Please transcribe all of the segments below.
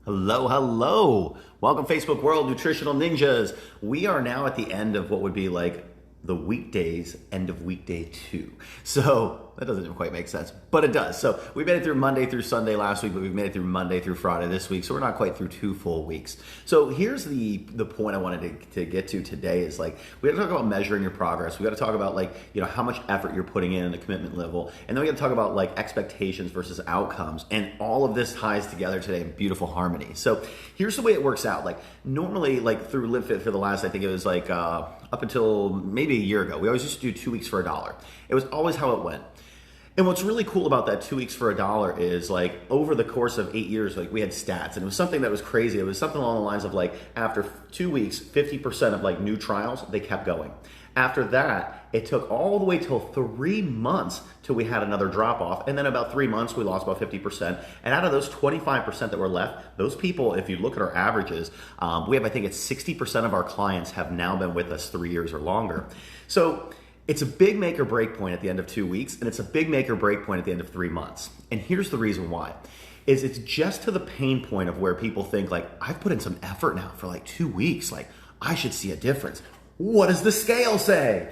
Hello, hello. Welcome, Facebook world, nutritional ninjas. We are now at the end of what would be like the weekdays, end of weekday 2. So that doesn't quite make sense, but it does. So we made it through Monday through Sunday last week, but we've made it through Monday through Friday this week. So we're not quite through 2 full weeks. So here's the point I wanted to get to today is like, we got to talk about measuring your progress. We got to talk about like, how much effort you're putting in the commitment level. And then we got to talk about like expectations versus outcomes. And all of this ties together today in beautiful harmony. So here's the way it works out. Like normally, like through LiveFit for the last, I think it was like up until maybe a year ago, we always used to do 2 weeks for $1. It was always how it went. And what's really cool about that 2 weeks for $1 is like over the course of 8 years, like we had stats and it was something that was crazy. It was something along the lines of like after 2 weeks, 50% of like new trials, they kept going. After that, it took all the way till 3 months till we had another drop off. And then about 3 months, we lost about 50%. And out of those 25% that were left, those people, if you look at our averages, we have, I think it's 60% of our clients have now been with us 3 years or longer. So it's a big make or break point at the end of 2 weeks, and it's a big make or break point at the end of 3 months. And here's the reason why. Is it's just to the pain point of where people think like, I've put in some effort now for like 2 weeks, like I should see a difference. What does the scale say?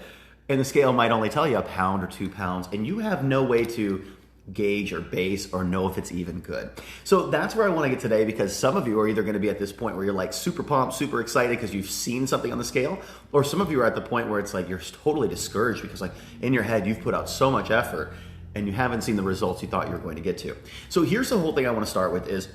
And the scale might only tell you a pound or 2 pounds, and you have no way to gauge or base or know if it's even good. So that's where I want to get today, because some of you are either going to be at this point where you're like super pumped, super excited because you've seen something on the scale, or some of you are at the point where it's like you're totally discouraged because like in your head you've put out so much effort and you haven't seen the results you thought you were going to get to. So here's the whole thing I want to start with is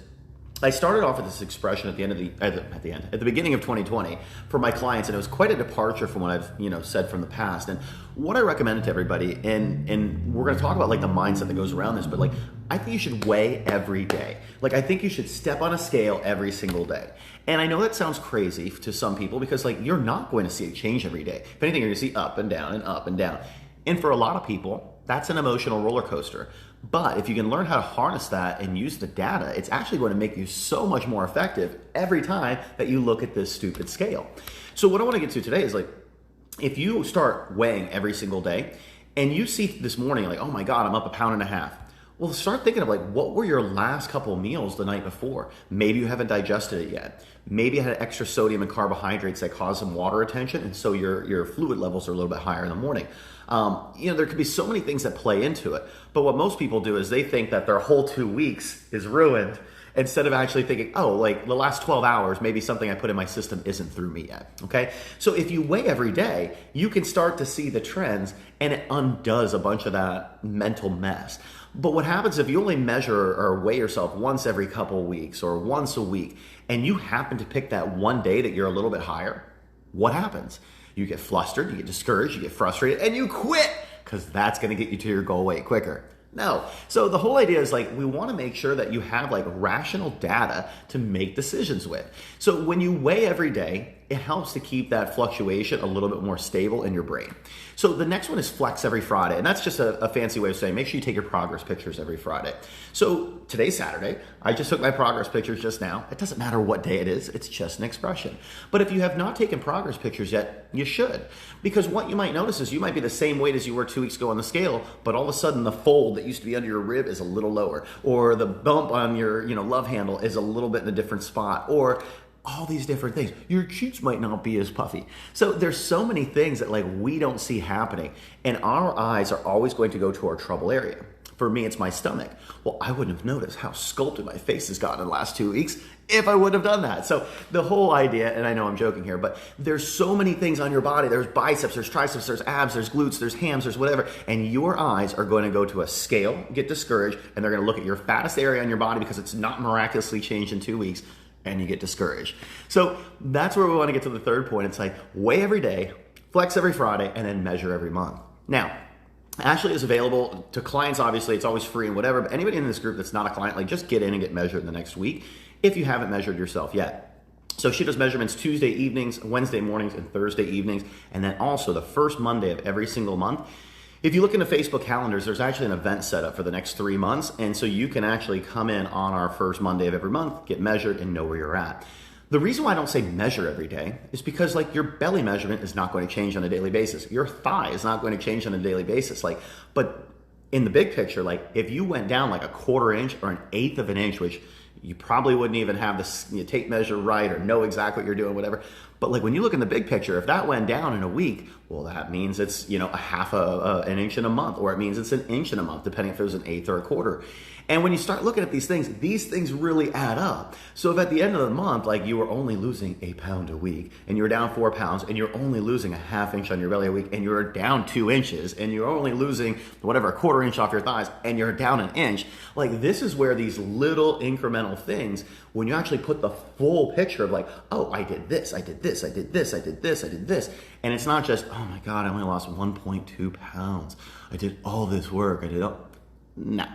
I started off with this expression at the beginning of 2020 for my clients, and it was quite a departure from what I've said from the past. And what I recommended to everybody, and we're going to talk about like the mindset that goes around this, but like I think you should weigh every day. Like I think you should step on a scale every single day. And I know that sounds crazy to some people because like you're not going to see a change every day. If anything, you're going to see up and down and up and down. And for a lot of people, that's an emotional roller coaster. But if you can learn how to harness that and use the data, it's actually going to make you so much more effective every time that you look at this stupid scale. So what I want to get to today is like, if you start weighing every single day and you see this morning like, oh my God, I'm up 1.5 pounds. Well, start thinking of like, what were your last couple of meals the night before? Maybe you haven't digested it yet. Maybe you had extra sodium and carbohydrates that cause some water retention, and so your fluid levels are a little bit higher in the morning. There could be so many things that play into it. But what most people do is they think that their whole 2 weeks is ruined, instead of actually thinking, oh, like the last 12 hours, maybe something I put in my system isn't through me yet, okay? So if you weigh every day, you can start to see the trends, and it undoes a bunch of that mental mess. But what happens if you only measure or weigh yourself once every couple of weeks or once a week, and you happen to pick that one day that you're a little bit higher, what happens? You get flustered, you get discouraged, you get frustrated, and you quit, because that's going to get you to your goal way quicker. No. So the whole idea is like, we want to make sure that you have like rational data to make decisions with. So when you weigh every day, it helps to keep that fluctuation a little bit more stable in your brain. So the next one is flex every Friday. And that's just a fancy way of saying, make sure you take your progress pictures every Friday. So today's Saturday. I just took my progress pictures just now. It doesn't matter what day it is. It's just an expression. But if you have not taken progress pictures yet, you should. Because what you might notice is you might be the same weight as you were 2 weeks ago on the scale, but all of a sudden the fold that used to be under your rib is a little lower, or the bump on your love handle is a little bit in a different spot, or all these different things. Your cheeks might not be as puffy. So there's so many things that like we don't see happening, and our eyes are always going to go to our trouble area. For me, it's my stomach. Well, I wouldn't have noticed how sculpted my face has gotten in the last 2 weeks if I wouldn't have done that. So the whole idea, and I know I'm joking here, but there's so many things on your body. There's biceps, there's triceps, there's abs, there's glutes, there's hams, there's whatever. And your eyes are going to go to a scale, get discouraged, and they're going to look at your fattest area on your body because it's not miraculously changed in 2 weeks, and you get discouraged. So that's where we want to get to the third point. It's like weigh every day, flex every Friday, and then measure every month. Now, Ashley is available to clients. Obviously, it's always free and whatever, but anybody in this group that's not a client, like just get in and get measured in the next week if you haven't measured yourself yet. So she does measurements Tuesday evenings, Wednesday mornings, and Thursday evenings, and then also the first Monday of every single month. If you look into Facebook calendars, there's actually an event set up for the next 3 months, and so you can actually come in on our first Monday of every month, get measured, and know where you're at. The reason why I don't say measure every day is because like your belly measurement is not going to change on a daily basis. Your thigh is not going to change on a daily basis. But in the big picture, like if you went down like 1/4 inch or 1/8 of an inch, which You probably wouldn't even have the tape measure right or know exactly what you're doing, whatever. But like when you look in the big picture, if that went down in a week, well, that means it's, a half an inch in a month, or it means it's an inch in a month, depending if it was an eighth or a quarter. And when you start looking at these things really add up. So if at the end of the month, like you were only losing a pound a week and you're down 4 pounds and you're only losing a half inch on your belly a week and you're down 2 inches and you're only losing whatever, a quarter inch off your thighs and you're down an inch, like this is where these little incremental things, when you actually put the full picture of like, oh, I did this, I did this, I did this, I did this, I did this. And it's not just, oh my God, I only lost 1.2 pounds. I did all this work. No.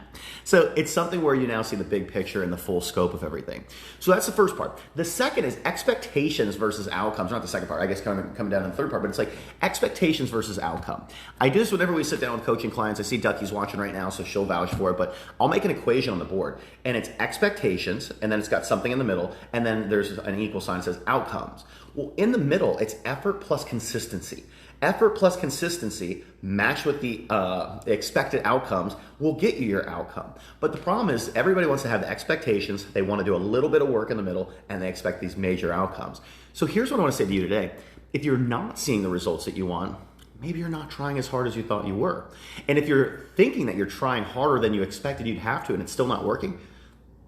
So it's something where you now see the big picture and the full scope of everything. So that's the first part. The second is expectations versus outcomes. Not the second part, I guess coming down to the third part, but it's like expectations versus outcome. I do this whenever we sit down with coaching clients. I see Ducky's watching right now, so she'll vouch for it, but I'll make an equation on the board and it's expectations, and then it's got something in the middle, and then there's an equal sign that says outcomes. Well, in the middle, it's effort plus consistency. Effort plus consistency matched with the expected outcomes will get you your outcome. But the problem is everybody wants to have the expectations. They want to do a little bit of work in the middle and they expect these major outcomes. So here's what I want to say to you today. If you're not seeing the results that you want, maybe you're not trying as hard as you thought you were. And if you're thinking that you're trying harder than you expected you'd have to and it's still not working,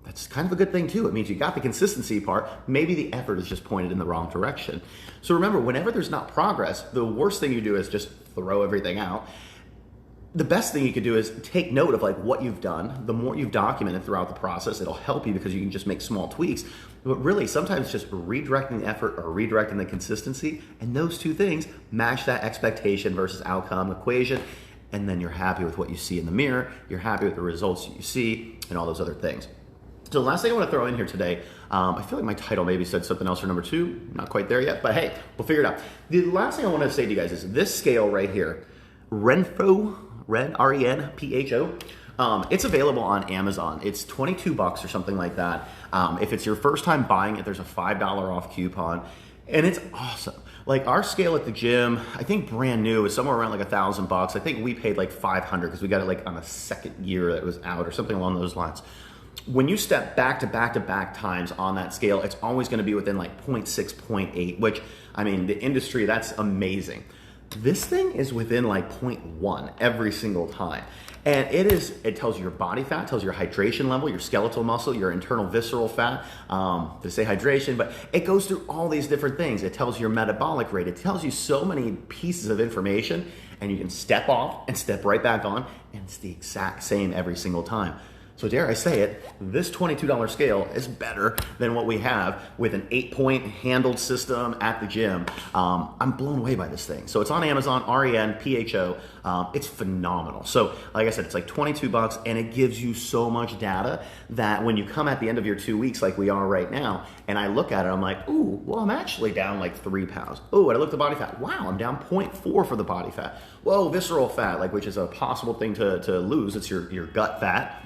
that's kind of a good thing too. It means you got the consistency part. Maybe the effort is just pointed in the wrong direction. So remember, whenever there's not progress, the worst thing you do is just throw everything out. The best thing you could do is take note of like what you've done. The more you've documented throughout the process, it'll help you because you can just make small tweaks. But really, sometimes just redirecting the effort or redirecting the consistency, and those two things match that expectation versus outcome equation. And then you're happy with what you see in the mirror. You're happy with the results you see and all those other things. So the last thing I want to throw in here today, I feel like my title maybe said something else for number 2. Not quite there yet, but hey, we'll figure it out. The last thing I want to say to you guys is this scale right here, Renpho, R-E-N-P-H-O. It's available on Amazon. It's $22 or something like that. If it's your first time buying it, there's a $5 off coupon, and it's awesome. Like our scale at the gym, I think brand new is somewhere around like $1,000. I think we paid like $500 because we got it like on the second year that it was out or something along those lines. When you step back to back times on that scale, it's always going to be within like 0.6, 0.8, which, I mean, the industry, that's amazing. This thing is within like 0.1 every single time. And it tells you your body fat, tells you your hydration level, your skeletal muscle, your internal visceral fat, to say hydration, but it goes through all these different things. It tells you your metabolic rate. It tells you so many pieces of information, and you can step off and step right back on, and it's the exact same every single time. So dare I say it, this $22 scale is better than what we have with an 8-point handled system at the gym. I'm blown away by this thing. So it's on Amazon, R-E-N-P-H-O. It's phenomenal. So like I said, it's like $22 and it gives you so much data that when you come at the end of your 2 weeks like we are right now, and I look at it, I'm like, ooh, well, I'm actually down like 3 pounds. Oh, and I look at the body fat. Wow, I'm down 0.4 for the body fat. Whoa, visceral fat, like which is a possible thing to lose. It's your gut fat.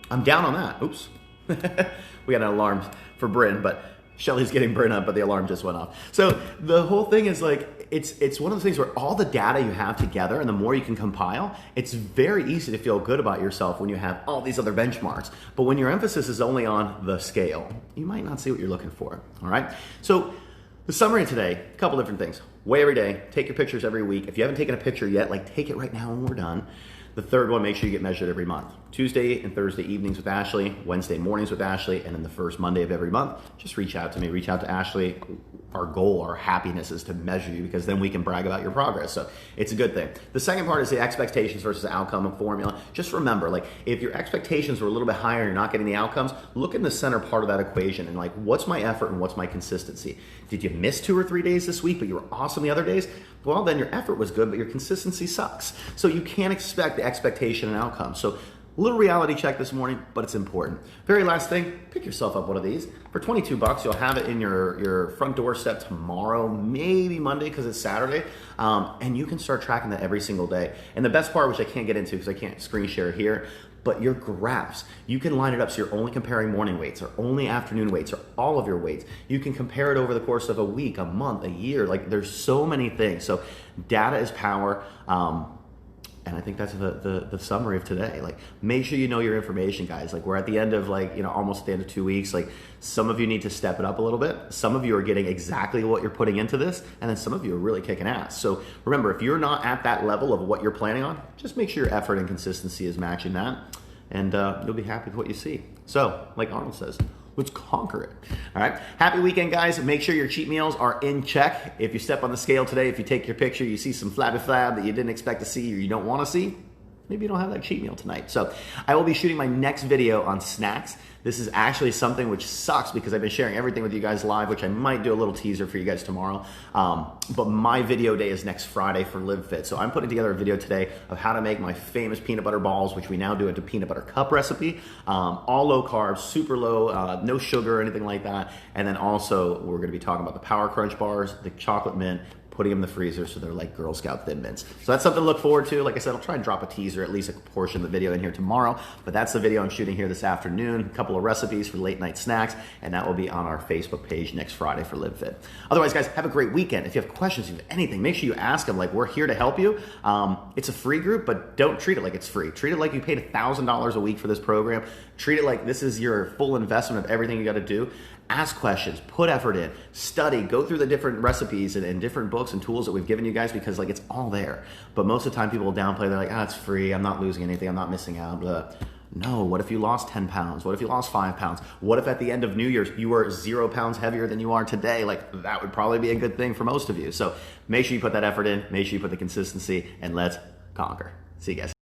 I'm down on that. Oops. We got an alarm for Bryn, but Shelly's getting Bryn up, but the alarm just went off. So the whole thing is like, it's one of those things where all the data you have together and the more you can compile, it's very easy to feel good about yourself when you have all these other benchmarks. But when your emphasis is only on the scale, you might not see what you're looking for, all right? So the summary of today, a couple different things. Weigh every day, take your pictures every week. If you haven't taken a picture yet, like take it right now when we're done. The third one, make sure you get measured every month. Tuesday and Thursday evenings with Ashley, Wednesday mornings with Ashley, and then the first Monday of every month, just reach out to me, reach out to Ashley. Our goal, our happiness is to measure you because then we can brag about your progress. So it's a good thing. The second part is the expectations versus outcome formula. Just remember, like if your expectations were a little bit higher and you're not getting the outcomes, look in the center part of that equation and like, what's my effort and what's my consistency? Did you miss 2 or 3 days this week, but you were awesome the other days? Well, then your effort was good, but your consistency sucks. So you can't expect the expectation and outcome. So a little reality check this morning, but it's important. Very last thing, pick yourself up one of these. For $22, you'll have it in your front doorstep tomorrow, maybe Monday because it's Saturday, and you can start tracking that every single day. And the best part, which I can't get into because I can't screen share here, but your graphs, you can line it up so you're only comparing morning weights or only afternoon weights or all of your weights. You can compare it over the course of a week, a month, a year. Like there's so many things. So data is power. And I think that's the summary of today. Like, make sure you know your information, guys. Like, we're at the end of, like, you know, almost at the end of 2 weeks. Like, some of you need to step it up a little bit. Some of you are getting exactly what you're putting into this, and then some of you are really kicking ass. So remember, if you're not at that level of what you're planning on, just make sure your effort and consistency is matching that, and you'll be happy with what you see. So, like Arnold says, let's conquer it. All right. Happy weekend, guys. Make sure your cheat meals are in check. If you step on the scale today, if you take your picture, you see some flabby flab that you didn't expect to see or you don't want to see, maybe you don't have that cheat meal tonight. So I will be shooting my next video on snacks. This is actually something which sucks because I've been sharing everything with you guys live, which I might do a little teaser for you guys tomorrow. But my video day is next Friday for Live Fit. So I'm putting together a video today of how to make my famous peanut butter balls, which we now do into peanut butter cup recipe. All low carbs, super low, no sugar or anything like that. And then also we're gonna be talking about the Power Crunch bars, the chocolate mint, putting them in the freezer so they're like Girl Scout Thin Mints. So that's something to look forward to. Like I said, I'll try and drop a teaser, at least a portion of the video in here tomorrow, but that's the video I'm shooting here this afternoon. A couple of recipes for late night snacks, and that will be on our Facebook page next Friday for Live Fit. Otherwise, guys, have a great weekend. If you have questions, if you have anything, make sure you ask them. Like, we're here to help you. It's a free group, but don't treat it like it's free. Treat it like you paid $1,000 a week for this program. Treat it like this is your full investment of everything you got to do. Ask questions, put effort in, study, go through the different recipes and different books and tools that we've given you guys, because like it's all there. But most of the time people will downplay, they're like, it's free, I'm not losing anything, I'm not missing out, blah. No, what if you lost 10 pounds? What if you lost 5 pounds? What if at the end of New Year's you were 0 pounds heavier than you are today? Like, that would probably be a good thing for most of you. So make sure you put that effort in, make sure you put the consistency, and let's conquer. See you guys.